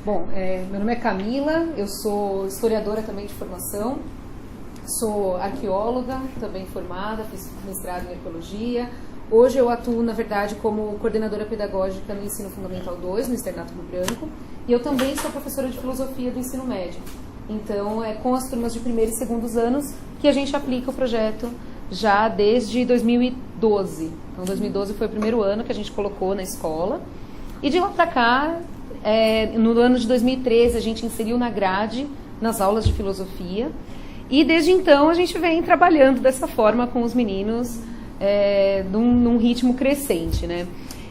Bom, meu nome é Camila, eu sou historiadora também de formação, sou arqueóloga também formada, fiz mestrado em arqueologia. Hoje eu atuo, na verdade, como coordenadora pedagógica no Ensino Fundamental 2, no Externato Rio Branco, e eu também sou professora de filosofia do ensino médio. Então, é com as turmas de primeiro e segundos anos que a gente aplica o projeto já desde 2012. Então, 2012 foi o primeiro ano que a gente colocou na escola. E de lá para cá, no ano de 2013, a gente inseriu na grade, nas aulas de filosofia. E desde então, a gente vem trabalhando dessa forma com os meninos, num ritmo crescente, né?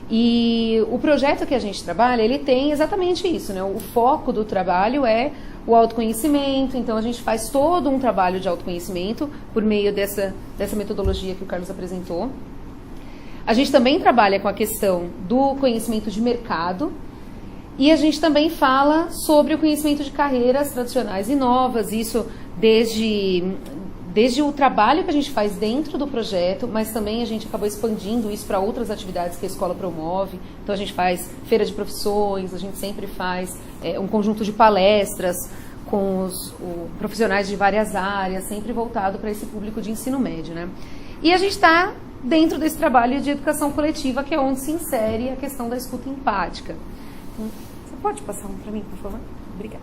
E o projeto que a gente trabalha, ele tem exatamente isso, né? O foco do trabalho é o autoconhecimento, então a gente faz todo um trabalho de autoconhecimento por meio dessa metodologia que o Carlos apresentou. A gente também trabalha com a questão do conhecimento de mercado e a gente também fala sobre o conhecimento de carreiras tradicionais e novas, isso desde o trabalho que a gente faz dentro do projeto, mas também a gente acabou expandindo isso para outras atividades que a escola promove. Então a gente faz feira de profissões, a gente sempre faz um conjunto de palestras com os profissionais de várias áreas, sempre voltado para esse público de ensino médio, né? E a gente está dentro desse trabalho de educação coletiva, que é onde se insere a questão da escuta empática. Então, você pode passar um para mim, por favor? Obrigada.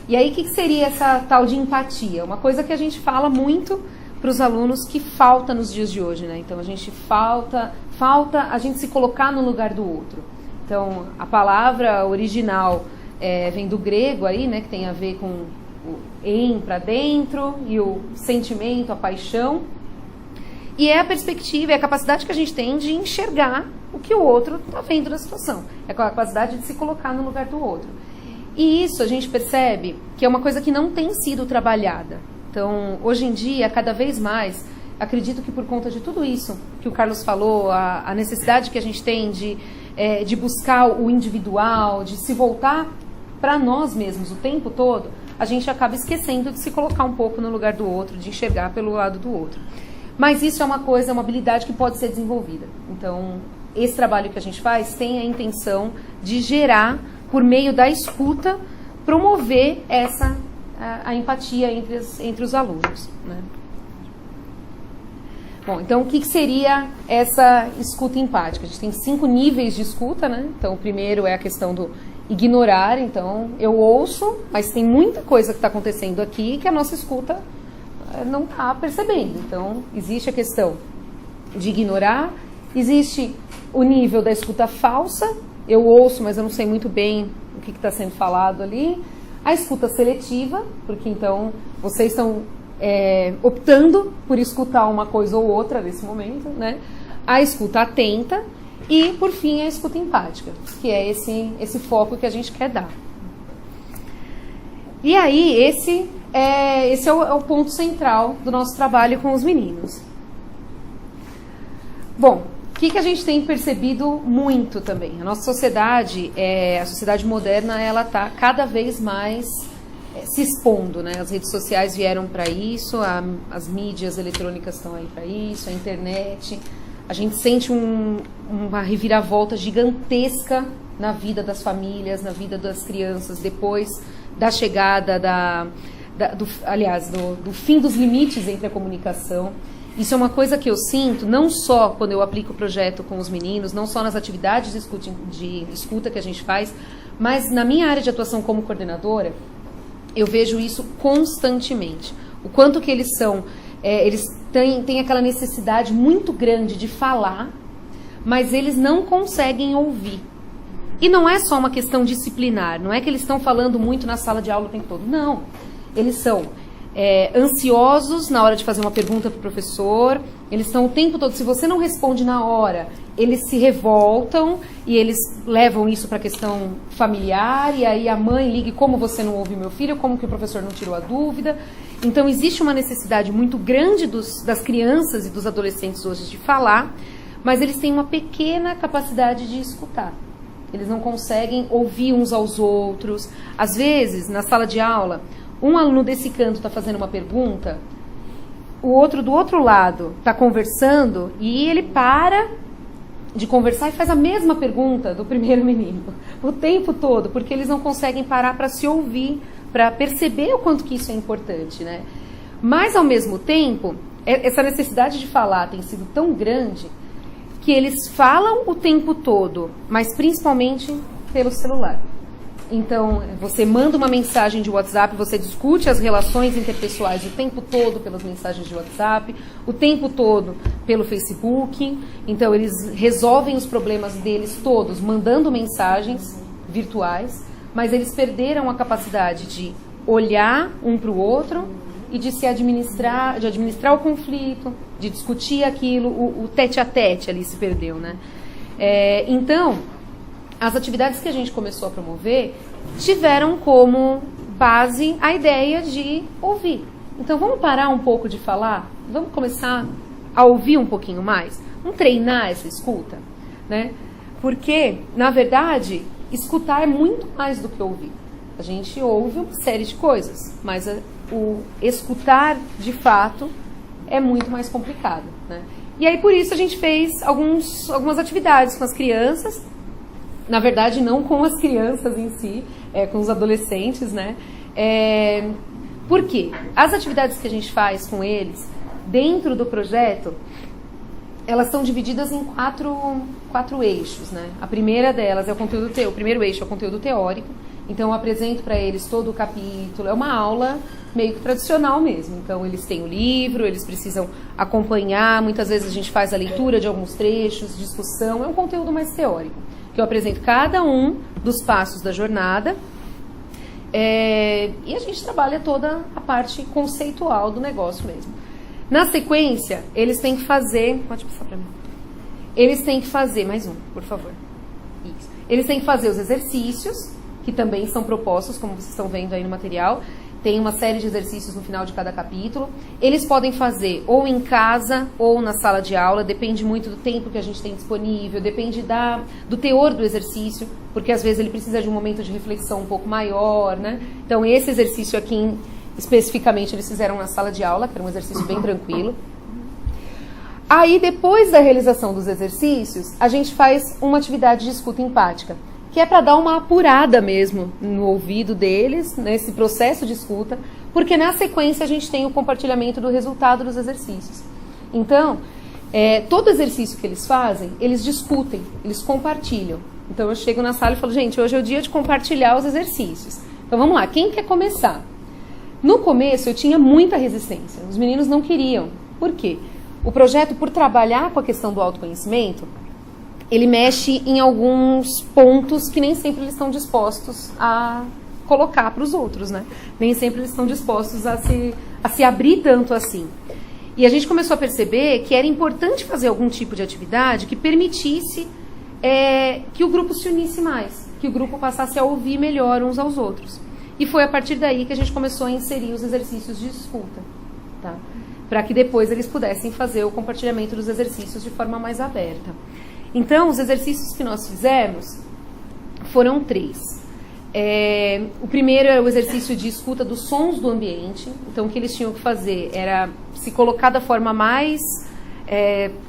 E aí, o que seria essa tal de empatia? Uma coisa que a gente fala muito para os alunos que falta nos dias de hoje, né? Então, a gente falta a gente se colocar no lugar do outro. Então, a palavra original vem do grego aí, né? Que tem a ver com o em para dentro e o sentimento, a paixão. E é a perspectiva, é a capacidade que a gente tem de enxergar o que o outro está vendo na situação. É a capacidade de se colocar no lugar do outro. E isso a gente percebe que é uma coisa que não tem sido trabalhada. Então, hoje em dia, cada vez mais, acredito que por conta de tudo isso que o Carlos falou, a necessidade que a gente tem de buscar o individual, de se voltar para nós mesmos o tempo todo, a gente acaba esquecendo de se colocar um pouco no lugar do outro, de enxergar pelo lado do outro. Mas isso é uma habilidade que pode ser desenvolvida. Então, esse trabalho que a gente faz tem a intenção de gerar, por meio da escuta, promover a empatia entre os alunos, né? Bom, então o que seria essa escuta empática? A gente tem 5 níveis de escuta, né? Então o primeiro é a questão do ignorar. Então eu ouço, mas tem muita coisa que está acontecendo aqui que a nossa escuta não está percebendo. Então existe a questão de ignorar, existe o nível da escuta falsa. Eu ouço, mas eu não sei muito bem o que está sendo falado ali. A escuta seletiva, porque então vocês estão optando por escutar uma coisa ou outra nesse momento, né? A escuta atenta e, por fim, a escuta empática, que é esse foco que a gente quer dar. E aí, esse é o ponto central do nosso trabalho com os meninos. Bom, o que a gente tem percebido muito também? A nossa sociedade, a sociedade moderna, ela está cada vez mais se expondo, né? As redes sociais vieram para isso, as mídias eletrônicas estão aí para isso, a internet. A gente sente uma reviravolta gigantesca na vida das famílias, na vida das crianças, depois da chegada do fim dos limites entre a comunicação. Isso é uma coisa que eu sinto, não só quando eu aplico o projeto com os meninos, não só nas atividades de escuta que a gente faz, mas na minha área de atuação como coordenadora, eu vejo isso constantemente. O quanto que eles têm aquela necessidade muito grande de falar, mas eles não conseguem ouvir. E não é só uma questão disciplinar, não é que eles estão falando muito na sala de aula o tempo todo, não. Eles são ansiosos na hora de fazer uma pergunta para o professor, eles estão o tempo todo, se você não responde na hora, eles se revoltam e eles levam isso para a questão familiar, e aí a mãe liga, como você não ouve meu filho, como que o professor não tirou a dúvida. Então existe uma necessidade muito grande das crianças e dos adolescentes hoje de falar, mas eles têm uma pequena capacidade de escutar. Eles não conseguem ouvir uns aos outros. Às vezes, na sala de aula, um aluno desse canto está fazendo uma pergunta, o outro do outro lado está conversando e ele para de conversar e faz a mesma pergunta do primeiro menino, o tempo todo, porque eles não conseguem parar para se ouvir, para perceber o quanto que isso é importante, né? Mas, ao mesmo tempo, essa necessidade de falar tem sido tão grande que eles falam o tempo todo, mas principalmente pelo celular. Então, você manda uma mensagem de WhatsApp, você discute as relações interpessoais o tempo todo pelas mensagens de WhatsApp, o tempo todo pelo Facebook. Então, eles resolvem os problemas deles todos mandando mensagens virtuais, mas eles perderam a capacidade de olhar um para o outro e de se administrar, de administrar o conflito, de discutir aquilo, o tete-a-tete ali se perdeu, né? Então, as atividades que a gente começou a promover tiveram como base a ideia de ouvir. Então, vamos parar um pouco de falar? Vamos começar a ouvir um pouquinho mais? Vamos treinar essa escuta, né? Porque, na verdade, escutar é muito mais do que ouvir. A gente ouve uma série de coisas, mas o escutar, de fato, é muito mais complicado, né? E aí, por isso, a gente fez algumas atividades com as crianças. Na verdade, não com as crianças em si, com os adolescentes, né? Por quê? As atividades que a gente faz com eles, dentro do projeto, elas são divididas em quatro eixos, né? A primeira delas é o conteúdo o primeiro eixo é o conteúdo teórico. Então, eu apresento para eles todo o capítulo. É uma aula meio que tradicional mesmo. Então, eles têm o livro, eles precisam acompanhar. Muitas vezes a gente faz a leitura de alguns trechos, discussão. É um conteúdo mais teórico, que eu apresento cada um dos passos da jornada. E a gente trabalha toda a parte conceitual do negócio mesmo. Na sequência, eles têm que fazer... Pode passar para mim. Eles têm que fazer... Mais um, por favor. Isso. Eles têm que fazer os exercícios, que também são propostos, como vocês estão vendo aí no material. Tem uma série de exercícios no final de cada capítulo. Eles podem fazer ou em casa ou na sala de aula, depende muito do tempo que a gente tem disponível, depende do teor do exercício, porque às vezes ele precisa de um momento de reflexão um pouco maior, né? Então, esse exercício aqui, especificamente, eles fizeram na sala de aula, que era um exercício bem tranquilo. Aí, depois da realização dos exercícios, a gente faz uma atividade de escuta empática, que é para dar uma apurada mesmo no ouvido deles, nesse processo de escuta, porque na sequência a gente tem o compartilhamento do resultado dos exercícios. Então, todo exercício que eles fazem, eles discutem, eles compartilham. Então, eu chego na sala e falo, gente, hoje é o dia de compartilhar os exercícios. Então, vamos lá, quem quer começar? No começo, eu tinha muita resistência, os meninos não queriam. Por quê? O projeto, por trabalhar com a questão do autoconhecimento, ele mexe em alguns pontos que nem sempre eles estão dispostos a colocar para os outros, né? Nem sempre eles estão dispostos a se abrir tanto assim. E a gente começou a perceber que era importante fazer algum tipo de atividade que permitisse que o grupo se unisse mais, que o grupo passasse a ouvir melhor uns aos outros. E foi a partir daí que a gente começou a inserir os exercícios de escuta, tá? Para que depois eles pudessem fazer o compartilhamento dos exercícios de forma mais aberta. Então, os exercícios que nós fizemos foram 3. O primeiro era o exercício de escuta dos sons do ambiente. Então, o que eles tinham que fazer era se colocar da forma mais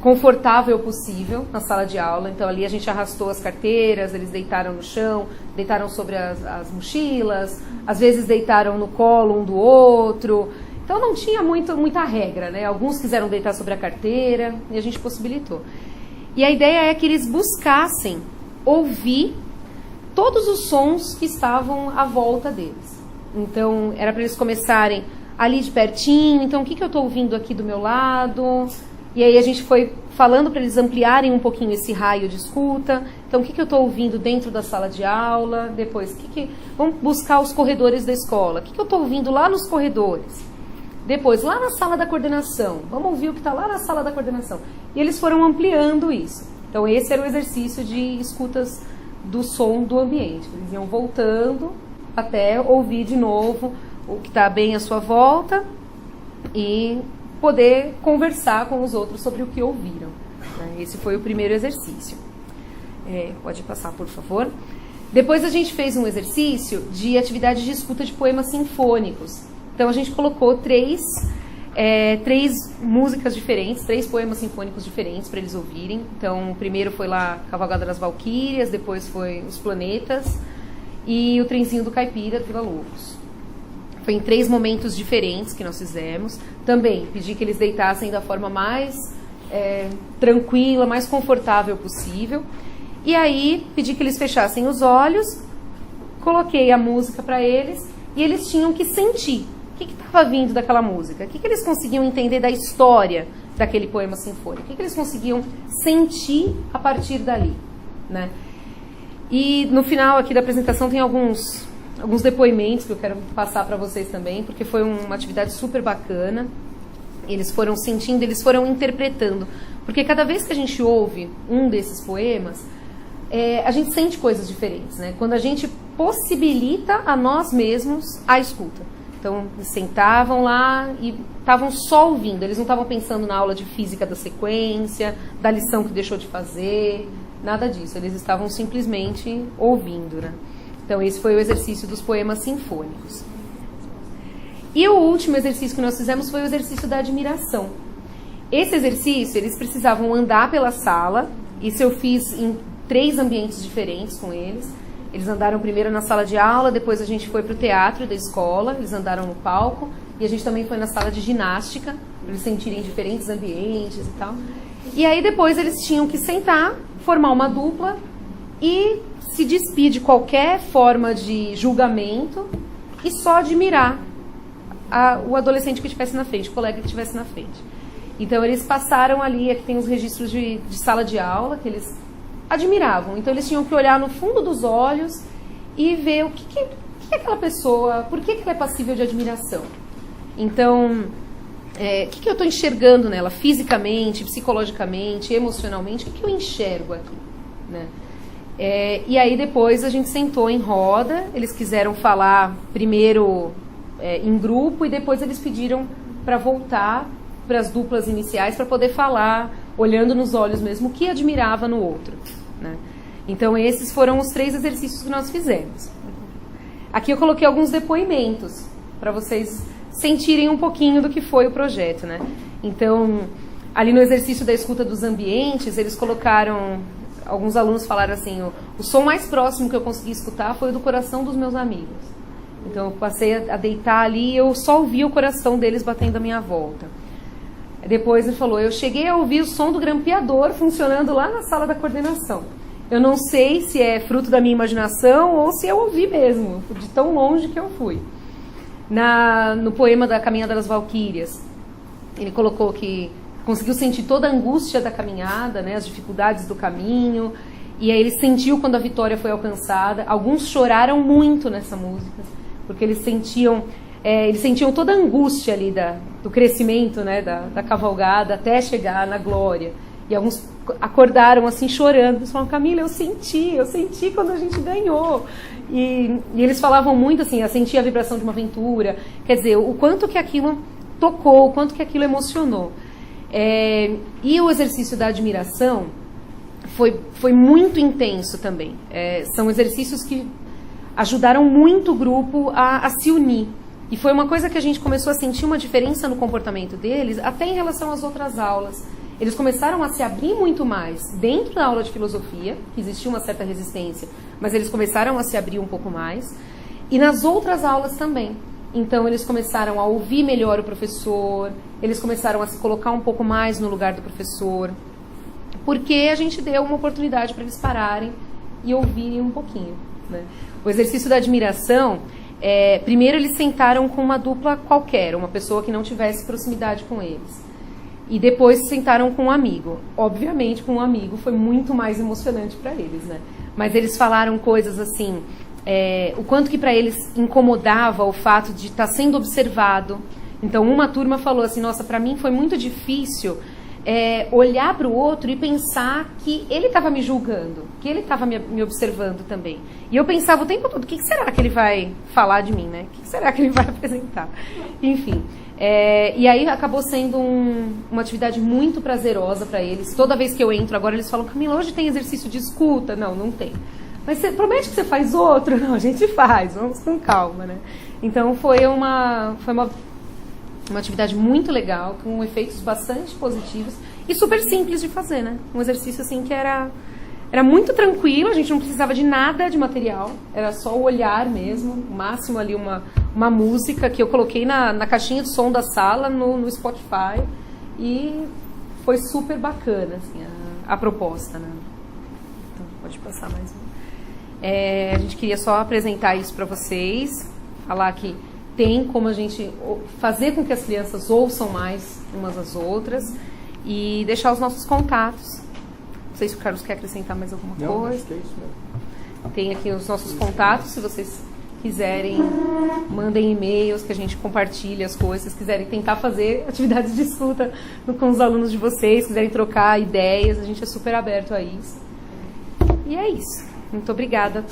confortável possível na sala de aula. Então, ali a gente arrastou as carteiras, eles deitaram no chão, deitaram sobre as mochilas, às vezes deitaram no colo um do outro. Então, não tinha muita regra, né? Alguns quiseram deitar sobre a carteira e a gente possibilitou. E a ideia é que eles buscassem ouvir todos os sons que estavam à volta deles. Então, era para eles começarem ali de pertinho. Então, o que eu estou ouvindo aqui do meu lado? E aí a gente foi falando para eles ampliarem um pouquinho esse raio de escuta. Então, o que eu estou ouvindo dentro da sala de aula? Depois, vamos buscar os corredores da escola. O que eu estou ouvindo lá nos corredores? Depois, lá na sala da coordenação. Vamos ouvir o que está lá na sala da coordenação. E eles foram ampliando isso. Então, esse era o exercício de escutas do som do ambiente. Eles iam voltando até ouvir de novo o que está bem à sua volta e poder conversar com os outros sobre o que ouviram. Esse foi o primeiro exercício. Pode passar, por favor. Depois a gente fez um exercício de atividade de escuta de poemas sinfônicos. Então, a gente colocou 3 3 músicas diferentes, 3 poemas sinfônicos diferentes para eles ouvirem. Então, o primeiro foi lá Cavalgada das Valquírias, depois foi Os Planetas e o Trenzinho do Caipira, do Vila Lobos. Foi em 3 momentos diferentes que nós fizemos. Também pedi que eles deitassem da forma mais tranquila, mais confortável possível. E aí, pedi que eles fechassem os olhos, coloquei a música para eles e eles tinham que sentir o que estava vindo daquela música, o que eles conseguiam entender da história daquele poema sinfônico, o que eles conseguiam sentir a partir dali, né? E no final aqui da apresentação tem alguns depoimentos que eu quero passar para vocês também, porque foi uma atividade super bacana. Eles foram sentindo, eles foram interpretando, porque cada vez que a gente ouve um desses poemas, a gente sente coisas diferentes, né? Quando a gente possibilita a nós mesmos a escuta. Então, eles sentavam lá e estavam só ouvindo. Eles não estavam pensando na aula de física da sequência, da lição que deixou de fazer, nada disso. Eles estavam simplesmente ouvindo, né? Então, esse foi o exercício dos poemas sinfônicos. E o último exercício que nós fizemos foi o exercício da admiração. Esse exercício, eles precisavam andar pela sala. Isso eu fiz em 3 ambientes diferentes com eles. Eles andaram primeiro na sala de aula, depois a gente foi para o teatro da escola, eles andaram no palco, e a gente também foi na sala de ginástica, para eles sentirem diferentes ambientes e tal. E aí depois eles tinham que sentar, formar uma dupla e se despir de qualquer forma de julgamento e só admirar o adolescente que estivesse na frente, o colega que estivesse na frente. Então eles passaram ali, aqui tem os registros de sala de aula, que eles admiravam. Então eles tinham que olhar no fundo dos olhos e ver o que é aquela pessoa, por que ela é passível de admiração. Então, o que eu estou enxergando nela fisicamente, psicologicamente, emocionalmente, o que eu enxergo aqui, né? E aí depois a gente sentou em roda, eles quiseram falar primeiro em grupo e depois eles pediram para voltar para as duplas iniciais para poder falar, olhando nos olhos mesmo, o que admirava no outro, né? Então esses foram os 3 exercícios que nós fizemos. Aqui eu coloquei alguns depoimentos para vocês sentirem um pouquinho do que foi o projeto, né? Então, ali no exercício da escuta dos ambientes, eles colocaram, alguns alunos falaram assim, o som mais próximo que eu consegui escutar foi o do coração dos meus amigos. Então eu passei a deitar ali e eu só ouvi o coração deles batendo à minha volta. Depois ele falou, eu cheguei a ouvir o som do grampeador funcionando lá na sala da coordenação. Eu não sei se é fruto da minha imaginação ou se eu ouvi mesmo, de tão longe que eu fui. No poema da Caminhada das Valquírias, ele colocou que conseguiu sentir toda a angústia da caminhada, né, as dificuldades do caminho, e aí ele sentiu quando a vitória foi alcançada. Alguns choraram muito nessa música, porque eles sentiam toda a angústia ali do crescimento, né, da cavalgada até chegar na glória. E alguns acordaram assim chorando, eles falaram, Camila, eu senti quando a gente ganhou. E eles falavam muito assim, eu senti a vibração de uma aventura, quer dizer, o quanto que aquilo tocou, o quanto que aquilo emocionou. E o exercício da admiração foi muito intenso também. São exercícios que ajudaram muito o grupo a se unir. E foi uma coisa que a gente começou a sentir uma diferença no comportamento deles, até em relação às outras aulas. Eles começaram a se abrir muito mais dentro da aula de filosofia, que existia uma certa resistência, mas eles começaram a se abrir um pouco mais, e nas outras aulas também. Então eles começaram a ouvir melhor o professor, eles começaram a se colocar um pouco mais no lugar do professor, porque a gente deu uma oportunidade para eles pararem e ouvirem um pouquinho, né? O exercício da admiração, primeiro eles sentaram com uma dupla qualquer, uma pessoa que não tivesse proximidade com eles. E depois sentaram com um amigo. Obviamente, com um amigo foi muito mais emocionante para eles, né? Mas eles falaram coisas assim, o quanto que para eles incomodava o fato de estar sendo observado. Então, uma turma falou assim, nossa, para mim foi muito difícil olhar para o outro e pensar que ele estava me julgando, que ele estava me observando também. E eu pensava o tempo todo, o que será que ele vai falar de mim, né? O que será que ele vai apresentar? Enfim... e aí acabou sendo uma atividade muito prazerosa para eles. Toda vez que eu entro agora, eles falam, Camila, hoje tem exercício de escuta? Não tem. Mas você promete que você faz outro? Não, a gente faz, vamos com calma, né? Então foi uma Uma atividade muito legal, com efeitos bastante positivos e super simples de fazer, né? Um exercício assim que era muito tranquilo, a gente não precisava de nada de material, era só o olhar mesmo, o máximo ali uma música que eu coloquei na caixinha de som da sala, no Spotify, e foi super bacana assim, a proposta, né? Então, pode passar mais um. A gente queria só apresentar isso para vocês, falar que tem como a gente fazer com que as crianças ouçam mais umas às outras e deixar os nossos contatos. Não sei se o Carlos quer acrescentar mais alguma coisa. Acho que é isso mesmo. Tem aqui os nossos contatos, se vocês quiserem, mandem e-mails que a gente compartilha as coisas, se quiserem tentar fazer atividades de escuta com os alunos de vocês, quiserem trocar ideias, a gente é super aberto a isso. E é isso. Muito obrigada.